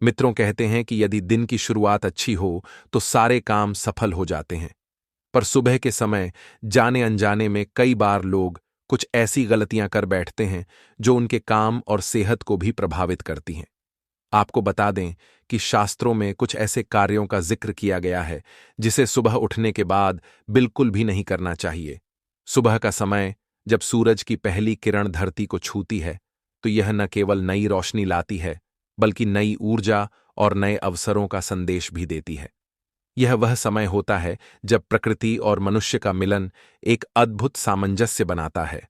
मित्रों कहते हैं कि यदि दिन की शुरुआत अच्छी हो तो सारे काम सफल हो जाते हैं। पर सुबह के समय जाने अनजाने में कई बार लोग कुछ ऐसी गलतियां कर बैठते हैं जो उनके काम और सेहत को भी प्रभावित करती हैं। आपको बता दें कि शास्त्रों में कुछ ऐसे कार्यों का जिक्र किया गया है जिसे सुबह उठने के बाद बिल्कुल भी नहीं करना चाहिए। सुबह का समय जब सूरज की पहली किरण धरती को छूती है तो यह न केवल नई रोशनी लाती है बल्कि नई ऊर्जा और नए अवसरों का संदेश भी देती है। यह वह समय होता है जब प्रकृति और मनुष्य का मिलन एक अद्भुत सामंजस्य बनाता है।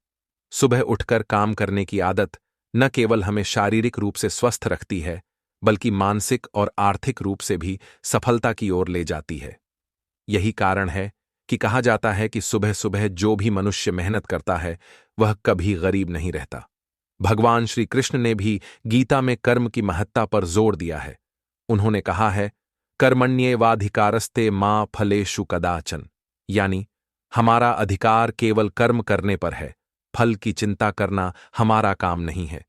सुबह उठकर काम करने की आदत न केवल हमें शारीरिक रूप से स्वस्थ रखती है बल्कि मानसिक और आर्थिक रूप से भी सफलता की ओर ले जाती है। यही कारण है कि कहा जाता है कि सुबह सुबह जो भी मनुष्य मेहनत करता है वह कभी गरीब नहीं रहता। भगवान श्री कृष्ण ने भी गीता में कर्म की महत्ता पर जोर दिया है। उन्होंने कहा है, कर्मण्येवाधिकारस्ते मां फलेषु कदाचन, यानी हमारा अधिकार केवल कर्म करने पर है, फल की चिंता करना हमारा काम नहीं है।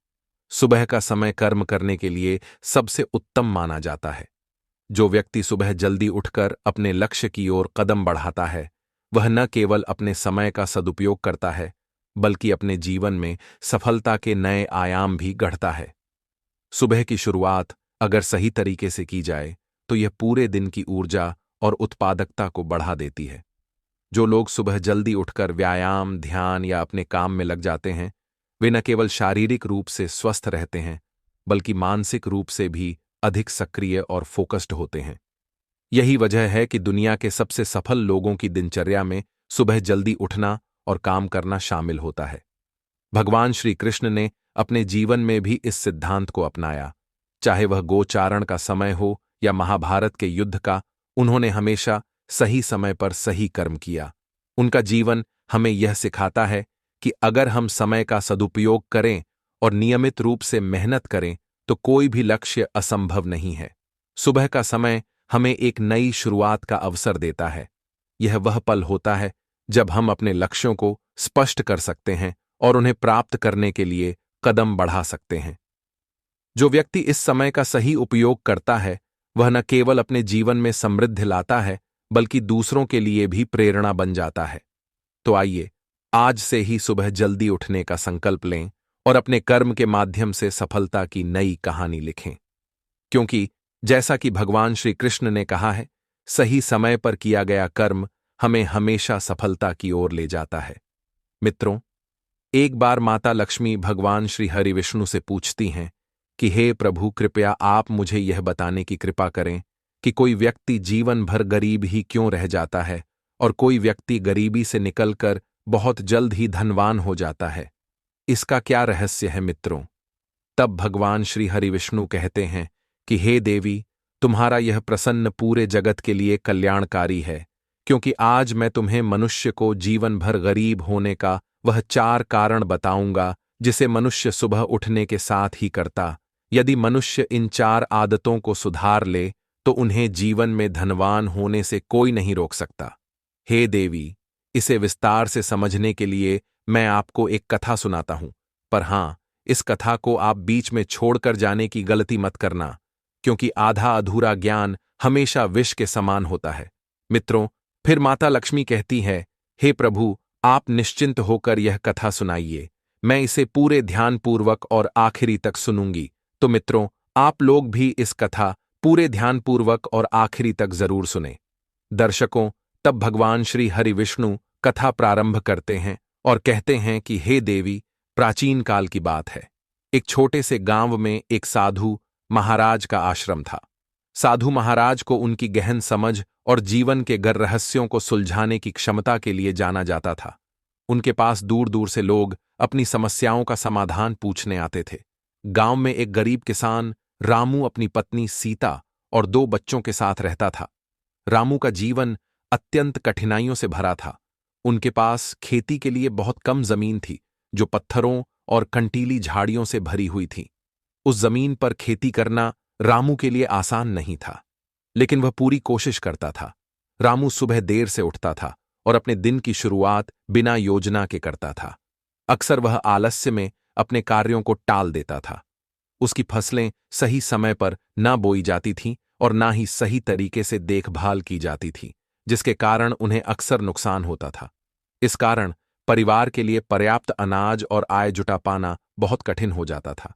सुबह का समय कर्म करने के लिए सबसे उत्तम माना जाता है। जो व्यक्ति सुबह जल्दी उठकर अपने लक्ष्य की ओर कदम बढ़ाता है वह न केवल अपने समय का सदुपयोग करता है बल्कि अपने जीवन में सफलता के नए आयाम भी गढ़ता है। सुबह की शुरुआत अगर सही तरीके से की जाए तो यह पूरे दिन की ऊर्जा और उत्पादकता को बढ़ा देती है। जो लोग सुबह जल्दी उठकर व्यायाम, ध्यान या अपने काम में लग जाते हैं वे न केवल शारीरिक रूप से स्वस्थ रहते हैं बल्कि मानसिक रूप से भी अधिक सक्रिय और फोकस्ड होते हैं। यही वजह है कि दुनिया के सबसे सफल लोगों की दिनचर्या में सुबह जल्दी उठना और काम करना शामिल होता है। भगवान श्री कृष्ण ने अपने जीवन में भी इस सिद्धांत को अपनाया। चाहे वह गोचारण का समय हो या महाभारत के युद्ध का, उन्होंने हमेशा सही समय पर सही कर्म किया। उनका जीवन हमें यह सिखाता है कि अगर हम समय का सदुपयोग करें और नियमित रूप से मेहनत करें तो कोई भी लक्ष्य असंभव नहीं है। सुबह का समय हमें एक नई शुरुआत का अवसर देता है। यह वह पल होता है जब हम अपने लक्ष्यों को स्पष्ट कर सकते हैं और उन्हें प्राप्त करने के लिए कदम बढ़ा सकते हैं। जो व्यक्ति इस समय का सही उपयोग करता है वह न केवल अपने जीवन में समृद्धि लाता है बल्कि दूसरों के लिए भी प्रेरणा बन जाता है। तो आइए आज से ही सुबह जल्दी उठने का संकल्प लें और अपने कर्म के माध्यम से सफलता की नई कहानी लिखें। क्योंकि जैसा कि भगवान श्री कृष्ण ने कहा है, सही समय पर किया गया कर्म हमें हमेशा सफलता की ओर ले जाता है। मित्रों, एक बार माता लक्ष्मी भगवान श्री हरि विष्णु से पूछती हैं कि हे प्रभु, कृपया आप मुझे यह बताने की कृपा करें कि कोई व्यक्ति जीवन भर गरीब ही क्यों रह जाता है और कोई व्यक्ति गरीबी से निकलकर बहुत जल्द ही धनवान हो जाता है। इसका क्या रहस्य है मित्रों? तब भगवान श्री हरि विष्णु कहते हैं कि हे देवी, तुम्हारा यह प्रसन्न पूरे जगत के लिए कल्याणकारी है, क्योंकि आज मैं तुम्हें मनुष्य को जीवन भर गरीब होने का वह 4 कारण बताऊंगा जिसे मनुष्य सुबह उठने के साथ ही करता। यदि मनुष्य इन 4 आदतों को सुधार ले तो उन्हें जीवन में धनवान होने से कोई नहीं रोक सकता। हे देवी, इसे विस्तार से समझने के लिए मैं आपको एक कथा सुनाता हूं, पर हां, इस कथा को आप बीच में छोड़कर जाने की गलती मत करना, क्योंकि आधा अधूरा ज्ञान हमेशा विष के समान होता है। मित्रों, फिर माता लक्ष्मी कहती है, हे प्रभु, आप निश्चिंत होकर यह कथा सुनाइए, मैं इसे पूरे ध्यानपूर्वक और आखिरी तक सुनूंगी। तो मित्रों, आप लोग भी इस कथा पूरे ध्यानपूर्वक और आखिरी तक जरूर सुने। दर्शकों, तब भगवान श्री हरि विष्णु कथा प्रारंभ करते हैं और कहते हैं कि हे देवी, प्राचीन काल की बात है। एक छोटे से गांव में एक साधु महाराज का आश्रम था। साधु महाराज को उनकी गहन समझ और जीवन के गर रहस्यों को सुलझाने की क्षमता के लिए जाना जाता था। उनके पास दूर दूर से लोग अपनी समस्याओं का समाधान पूछने आते थे। गांव में एक गरीब किसान रामू अपनी पत्नी सीता और 2 बच्चों के साथ रहता था। रामू का जीवन अत्यंत कठिनाइयों से भरा था। उनके पास खेती के लिए बहुत कम जमीन थी, जो पत्थरों और कंटीली झाड़ियों से भरी हुई थी। उस जमीन पर खेती करना रामू के लिए आसान नहीं था, लेकिन वह पूरी कोशिश करता था। रामू सुबह देर से उठता था और अपने दिन की शुरुआत बिना योजना के करता था। अक्सर वह आलस्य में अपने कार्यों को टाल देता था। उसकी फसलें सही समय पर ना बोई जाती थीं और ना ही सही तरीके से देखभाल की जाती थी, जिसके कारण उन्हें अक्सर नुकसान होता था। इस कारण परिवार के लिए पर्याप्त अनाज और आय जुटा पाना बहुत कठिन हो जाता था।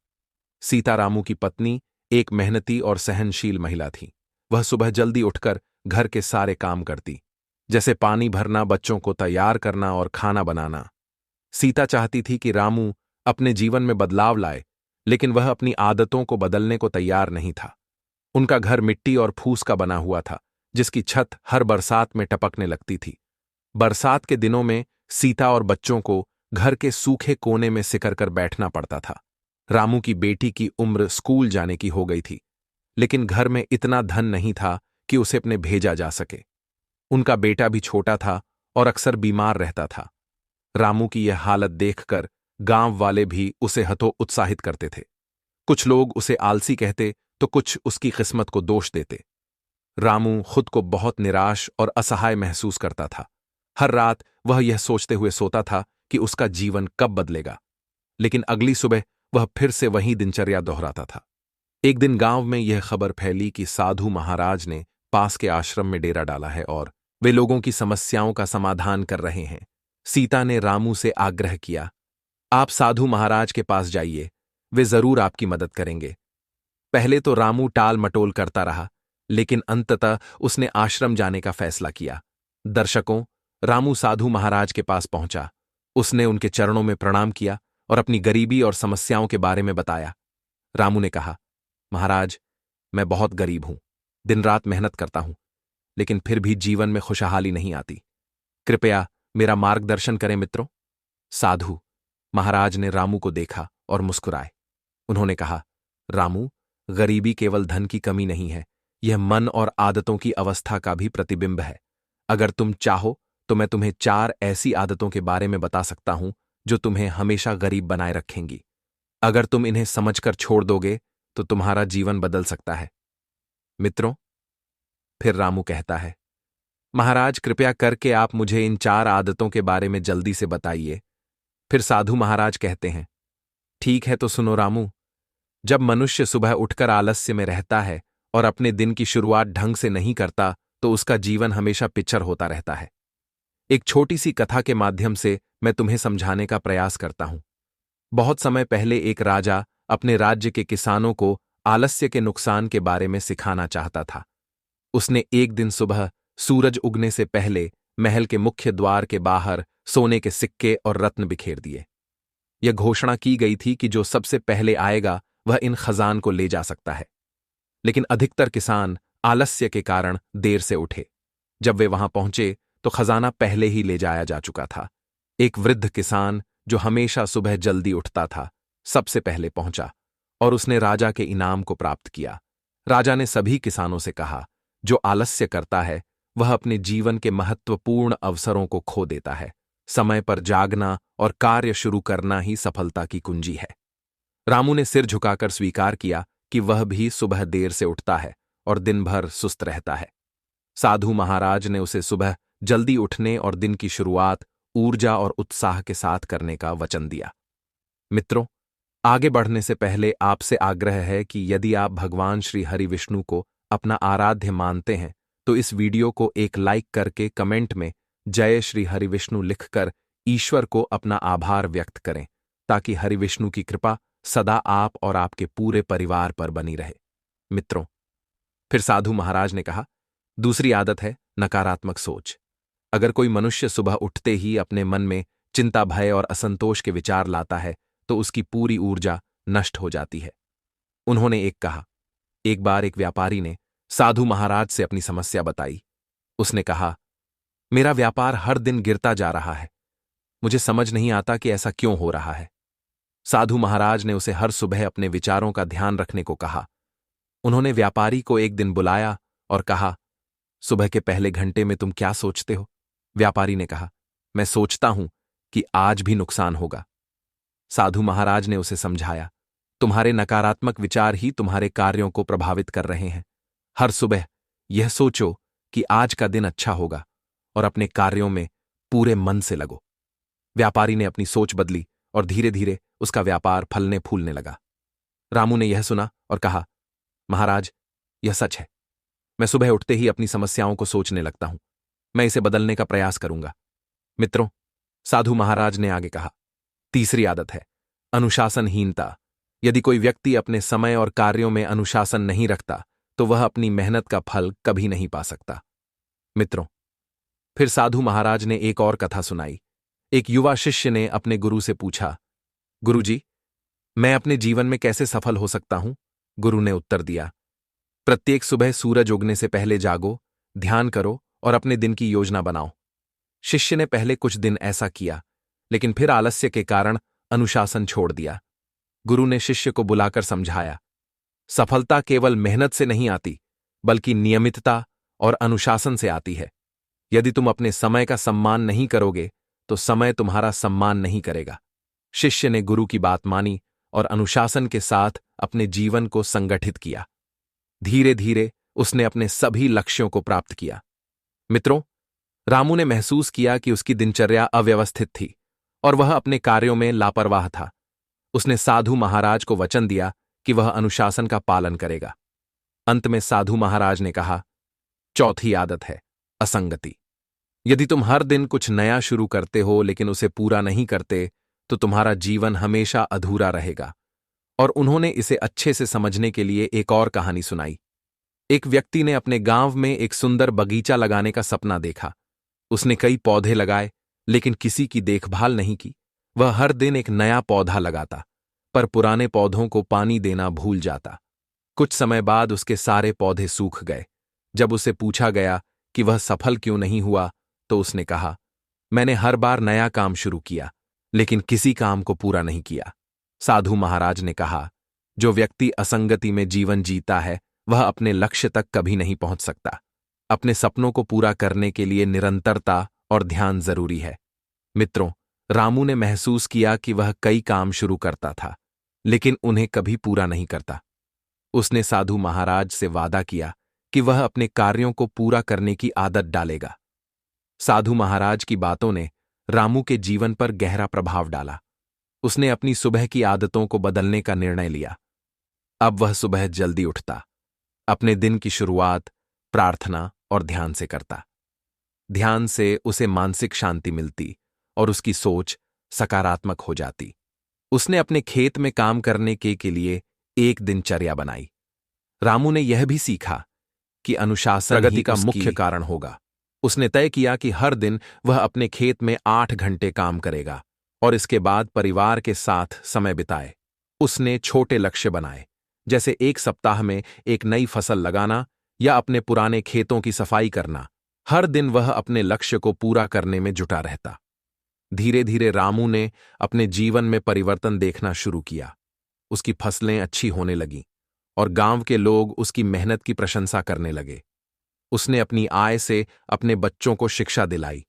सीता रामू की पत्नी एक मेहनती और सहनशील महिला थी। वह सुबह जल्दी उठकर घर के सारे काम करती, जैसे पानी भरना, बच्चों को तैयार करना और खाना बनाना। सीता चाहती थी कि रामू अपने जीवन में बदलाव लाए, लेकिन वह अपनी आदतों को बदलने को तैयार नहीं था। उनका घर मिट्टी और फूस का बना हुआ था, जिसकी छत हर बरसात में टपकने लगती थी। बरसात के दिनों में सीता और बच्चों को घर के सूखे कोने में सिकर कर बैठना पड़ता था। रामू की बेटी की उम्र स्कूल जाने की हो गई थी, लेकिन घर में इतना धन नहीं था कि उसे अपने भेजा जा सके। उनका बेटा भी छोटा था और अक्सर बीमार रहता था। रामू की यह हालत देखकर गांव वाले भी उसे हतोत्साहित करते थे। कुछ लोग उसे आलसी कहते तो कुछ उसकी किस्मत को दोष देते। रामू खुद को बहुत निराश और असहाय महसूस करता था। हर रात वह यह सोचते हुए सोता था कि उसका जीवन कब बदलेगा, लेकिन अगली सुबह वह फिर से वही दिनचर्या दोहराता था। एक दिन गांव में यह खबर फैली कि साधु महाराज ने पास के आश्रम में डेरा डाला है और वे लोगों की समस्याओं का समाधान कर रहे हैं। सीता ने रामू से आग्रह किया, आप साधु महाराज के पास जाइए, वे जरूर आपकी मदद करेंगे। पहले तो रामू टाल मटोल करता रहा, लेकिन अंततः उसने आश्रम जाने का फैसला किया। दर्शकों, रामू साधु महाराज के पास पहुंचा। उसने उनके चरणों में प्रणाम किया और अपनी गरीबी और समस्याओं के बारे में बताया। रामू ने कहा, महाराज, मैं बहुत गरीब हूं, दिन रात मेहनत करता हूं, लेकिन फिर भी जीवन में खुशहाली नहीं आती। कृपया मेरा मार्गदर्शन करें मित्रों। साधु महाराज ने रामू को देखा और मुस्कुराए। उन्होंने कहा, रामू, गरीबी केवल धन की कमी नहीं है, यह मन और आदतों की अवस्था का भी प्रतिबिंब है। अगर तुम चाहो तो मैं तुम्हें 4 ऐसी आदतों के बारे में बता सकता हूं जो तुम्हें हमेशा गरीब बनाए रखेंगी। अगर तुम इन्हें समझकर छोड़ दोगे तो तुम्हारा जीवन बदल सकता है। मित्रों, फिर रामू कहता है, महाराज, कृपया करके आप मुझे इन 4 आदतों के बारे में जल्दी से बताइए। फिर साधु महाराज कहते हैं, ठीक है तो सुनो रामू। जब मनुष्य सुबह उठकर आलस्य में रहता है और अपने दिन की शुरुआत ढंग से नहीं करता तो उसका जीवन हमेशा पिछड़ होता रहता है। एक छोटी सी कथा के माध्यम से मैं तुम्हें समझाने का प्रयास करता हूं। बहुत समय पहले एक राजा अपने राज्य के किसानों को आलस्य के नुकसान के बारे में सिखाना चाहता था। उसने एक दिन सुबह सूरज उगने से पहले महल के मुख्य द्वार के बाहर सोने के सिक्के और रत्न बिखेर दिए। यह घोषणा की गई थी कि जो सबसे पहले आएगा वह इन खजान को ले जा सकता है। लेकिन अधिकतर किसान आलस्य के कारण देर से उठे। जब वे वहां पहुंचे तो खजाना पहले ही ले जाया जा चुका था। एक वृद्ध किसान जो हमेशा सुबह जल्दी उठता था, सबसे पहले पहुंचा और उसने राजा के इनाम को प्राप्त किया। राजा ने सभी किसानों से कहा, जो आलस्य करता है वह अपने जीवन के महत्वपूर्ण अवसरों को खो देता है। समय पर जागना और कार्य शुरू करना ही सफलता की कुंजी है। रामू ने सिर झुकाकर स्वीकार किया कि वह भी सुबह देर से उठता है और दिन भर सुस्त रहता है। साधु महाराज ने उसे सुबह जल्दी उठने और दिन की शुरुआत ऊर्जा और उत्साह के साथ करने का वचन दिया। मित्रों, आगे बढ़ने से पहले आपसे आग्रह है कि यदि आप भगवान श्री हरि विष्णु को अपना आराध्य मानते हैं तो इस वीडियो को एक लाइक करके कमेंट में जय श्री हरि विष्णु लिखकर ईश्वर को अपना आभार व्यक्त करें, ताकि हरि विष्णु की कृपा सदा आप और आपके पूरे परिवार पर बनी रहे। मित्रों, फिर साधु महाराज ने कहा, दूसरी आदत है नकारात्मक सोच। अगर कोई मनुष्य सुबह उठते ही अपने मन में चिंता, भय और असंतोष के विचार लाता है तो उसकी पूरी ऊर्जा नष्ट हो जाती है। उन्होंने कहा, एक बार एक व्यापारी ने साधु महाराज से अपनी समस्या बताई। उसने कहा, मेरा व्यापार हर दिन गिरता जा रहा है, मुझे समझ नहीं आता कि ऐसा क्यों हो रहा है। साधु महाराज ने उसे हर सुबह अपने विचारों का ध्यान रखने को कहा। उन्होंने व्यापारी को एक दिन बुलाया और कहा, सुबह के पहले घंटे में तुम क्या सोचते हो? व्यापारी ने कहा, मैं सोचता हूं कि आज भी नुकसान होगा। साधु महाराज ने उसे समझाया, तुम्हारे नकारात्मक विचार ही तुम्हारे कार्यों को प्रभावित कर रहे हैं। हर सुबह यह सोचो कि आज का दिन अच्छा होगा और अपने कार्यों में पूरे मन से लगो। व्यापारी ने अपनी सोच बदली और धीरे धीरे उसका व्यापार फलने फूलने लगा। रामू ने यह सुना और कहा, महाराज, यह सच है। मैं सुबह उठते ही अपनी समस्याओं को सोचने लगता हूं। मैं इसे बदलने का प्रयास करूंगा। मित्रों, साधु महाराज ने आगे कहा, तीसरी आदत है अनुशासनहीनता। यदि कोई व्यक्ति अपने समय और कार्यों में अनुशासन नहीं रखता तो वह अपनी मेहनत का फल कभी नहीं पा सकता। मित्रों, फिर साधु महाराज ने एक और कथा सुनाई। एक युवा शिष्य ने अपने गुरु से पूछा, गुरुजी, मैं अपने जीवन में कैसे सफल हो सकता हूं? गुरु ने उत्तर दिया, प्रत्येक सुबह सूरज उगने से पहले जागो, ध्यान करो और अपने दिन की योजना बनाओ। शिष्य ने पहले कुछ दिन ऐसा किया, लेकिन फिर आलस्य के कारण अनुशासन छोड़ दिया। गुरु ने शिष्य को बुलाकर समझाया, सफलता केवल मेहनत से नहीं आती, बल्कि नियमितता और अनुशासन से आती है। यदि तुम अपने समय का सम्मान नहीं करोगे तो समय तुम्हारा सम्मान नहीं करेगा। शिष्य ने गुरु की बात मानी और अनुशासन के साथ अपने जीवन को संगठित किया। धीरे धीरे उसने अपने सभी लक्ष्यों को प्राप्त किया। मित्रों, रामू ने महसूस किया कि उसकी दिनचर्या अव्यवस्थित थी और वह अपने कार्यों में लापरवाह था। उसने साधु महाराज को वचन दिया कि वह अनुशासन का पालन करेगा। अंत में साधु महाराज ने कहा, चौथी आदत है असंगति। यदि तुम हर दिन कुछ नया शुरू करते हो लेकिन उसे पूरा नहीं करते तो तुम्हारा जीवन हमेशा अधूरा रहेगा। और उन्होंने इसे अच्छे से समझने के लिए एक और कहानी सुनाई। एक व्यक्ति ने अपने गांव में एक सुंदर बगीचा लगाने का सपना देखा। उसने कई पौधे लगाए लेकिन किसी की देखभाल नहीं की। वह हर दिन एक नया पौधा लगाता, पर पुराने पौधों को पानी देना भूल जाता। कुछ समय बाद उसके सारे पौधे सूख गए। जब उसे पूछा गया कि वह सफल क्यों नहीं हुआ, तो उसने कहा, मैंने हर बार नया काम शुरू किया, लेकिन किसी काम को पूरा नहीं किया। साधु महाराज ने कहा, जो व्यक्ति असंगति में जीवन जीता है, वह अपने लक्ष्य तक कभी नहीं पहुंच सकता। अपने सपनों को पूरा करने के लिए निरंतरता और ध्यान जरूरी है। मित्रों, रामू ने महसूस किया कि वह कई काम शुरू करता था, लेकिन उन्हें कभी पूरा नहीं करता। उसने साधु महाराज से वादा किया कि वह अपने कार्यों को पूरा करने की आदत डालेगा। साधु महाराज की बातों ने रामू के जीवन पर गहरा प्रभाव डाला। उसने अपनी सुबह की आदतों को बदलने का निर्णय लिया। अब वह सुबह जल्दी उठता, अपने दिन की शुरुआत प्रार्थना और ध्यान से करता। ध्यान से उसे मानसिक शांति मिलती और उसकी सोच सकारात्मक हो जाती। उसने अपने खेत में काम करने के लिए एक दिनचर्या बनाई। रामू ने यह भी सीखा कि अनुशासन प्रगति का मुख्य कारण होगा। उसने तय किया कि हर दिन वह अपने खेत में 8 घंटे काम करेगा और इसके बाद परिवार के साथ समय बिताए। उसने छोटे लक्ष्य बनाए, जैसे एक सप्ताह में एक नई फसल लगाना या अपने पुराने खेतों की सफाई करना। हर दिन वह अपने लक्ष्य को पूरा करने में जुटा रहता। धीरे धीरे रामू ने अपने जीवन में परिवर्तन देखना शुरू किया। उसकी फसलें अच्छी होने लगीं और गांव के लोग उसकी मेहनत की प्रशंसा करने लगे। उसने अपनी आय से अपने बच्चों को शिक्षा दिलाई।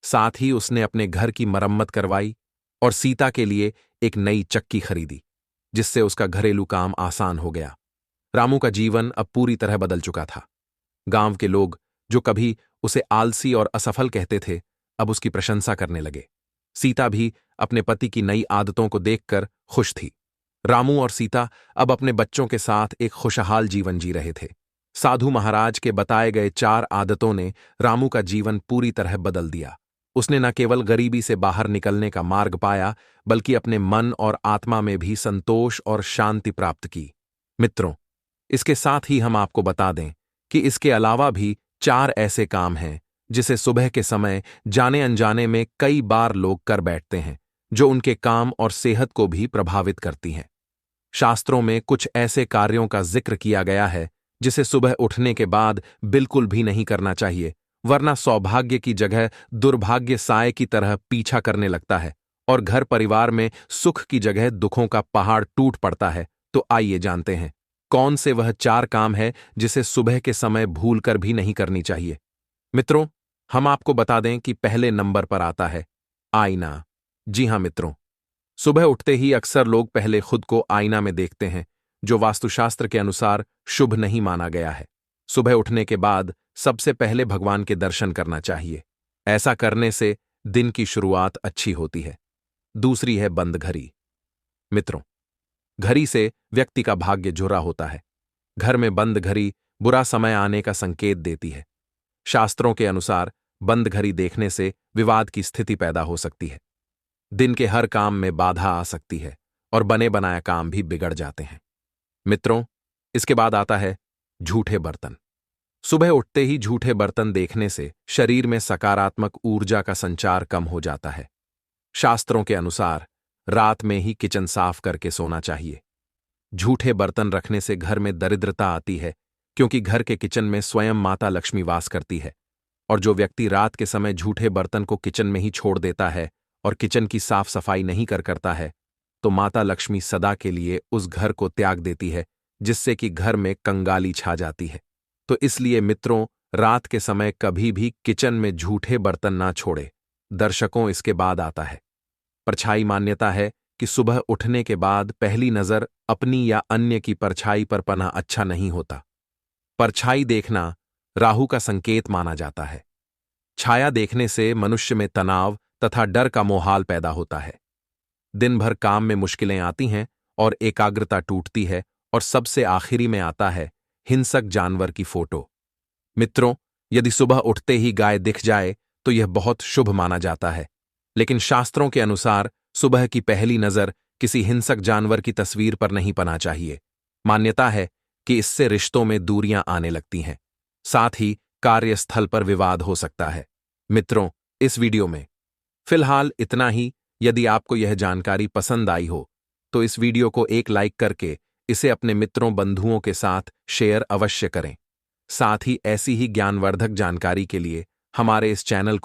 साथ ही उसने अपने घर की मरम्मत करवाई और सीता के लिए एक नई चक्की खरीदी, जिससे उसका घरेलू काम आसान हो गया। रामू का जीवन अब पूरी तरह बदल चुका था। गांव के लोग, जो कभी उसे आलसी और असफल कहते थे, अब उसकी प्रशंसा करने लगे। सीता भी अपने पति की नई आदतों को देखकर खुश थी। रामू और सीता अब अपने बच्चों के साथ एक खुशहाल जीवन जी रहे थे। साधु महाराज के बताए गए 4 आदतों ने रामू का जीवन पूरी तरह बदल दिया। उसने न केवल गरीबी से बाहर निकलने का मार्ग पाया, बल्कि अपने मन और आत्मा में भी संतोष और शांति प्राप्त की। मित्रों, इसके साथ ही हम आपको बता दें कि इसके अलावा भी 4 ऐसे काम हैं जिसे सुबह के समय जाने अनजाने में कई बार लोग कर बैठते हैं, जो उनके काम और सेहत को भी प्रभावित करती हैं। शास्त्रों में कुछ ऐसे कार्यों का जिक्र किया गया है जिसे सुबह उठने के बाद बिल्कुल भी नहीं करना चाहिए, वरना सौभाग्य की जगह दुर्भाग्य साए की तरह पीछा करने लगता है और घर परिवार में सुख की जगह दुखों का पहाड़ टूट पड़ता है। तो आइए जानते हैं कौन से वह 4 काम है जिसे सुबह के समय भूलकर भी नहीं करनी चाहिए। मित्रों, हम आपको बता दें कि पहले नंबर पर आता है आईना। जी हां मित्रों, सुबह उठते ही अक्सर लोग पहले खुद को आईना में देखते हैं, जो वास्तुशास्त्र के अनुसार शुभ नहीं माना गया है। सुबह उठने के बाद सबसे पहले भगवान के दर्शन करना चाहिए। ऐसा करने से दिन की शुरुआत अच्छी होती है। दूसरी है बंद घड़ी। मित्रों, घड़ी से व्यक्ति का भाग्य जुड़ा होता है। घर में बंद घड़ी बुरा समय आने का संकेत देती है। शास्त्रों के अनुसार बंद घड़ी देखने से विवाद की स्थिति पैदा हो सकती है। दिन के हर काम में बाधा आ सकती है और बने बनाए काम भी बिगड़ जाते हैं। मित्रों, इसके बाद आता है झूठे बर्तन। सुबह उठते ही झूठे बर्तन देखने से शरीर में सकारात्मक ऊर्जा का संचार कम हो जाता है। शास्त्रों के अनुसार रात में ही किचन साफ करके सोना चाहिए। झूठे बर्तन रखने से घर में दरिद्रता आती है, क्योंकि घर के किचन में स्वयं माता लक्ष्मी वास करती है। और जो व्यक्ति रात के समय झूठे बर्तन को किचन में ही छोड़ देता है और किचन की साफ सफाई नहीं करता है, तो माता लक्ष्मी सदा के लिए उस घर को त्याग देती है, जिससे कि घर में कंगाली छा जाती है। तो इसलिए मित्रों, रात के समय कभी भी किचन में झूठे बर्तन ना छोड़े। दर्शकों, इसके बाद आता है परछाई। मान्यता है कि सुबह उठने के बाद पहली नजर अपनी या अन्य की परछाई पर पड़ना अच्छा नहीं होता। परछाई देखना राहु का संकेत माना जाता है। छाया देखने से मनुष्य में तनाव तथा डर का माहौल पैदा होता है। दिन भर काम में मुश्किलें आती हैं और एकाग्रता टूटती है। और सबसे आखिरी में आता है हिंसक जानवर की फोटो। मित्रों, यदि सुबह उठते ही गाय दिख जाए तो यह बहुत शुभ माना जाता है। लेकिन शास्त्रों के अनुसार सुबह की पहली नजर किसी हिंसक जानवर की तस्वीर पर नहीं पड़ना चाहिए। मान्यता है कि इससे रिश्तों में दूरियां आने लगती हैं, साथ ही कार्यस्थल पर विवाद हो सकता है। मित्रों, इस वीडियो में फिलहाल इतना ही। यदि आपको यह जानकारी पसंद आई हो तो इस वीडियो को एक लाइक करके इसे अपने मित्रों बंधुओं के साथ शेयर अवश्य करें। साथ ही ऐसी ही ज्ञानवर्धक जानकारी के लिए हमारे इस चैनल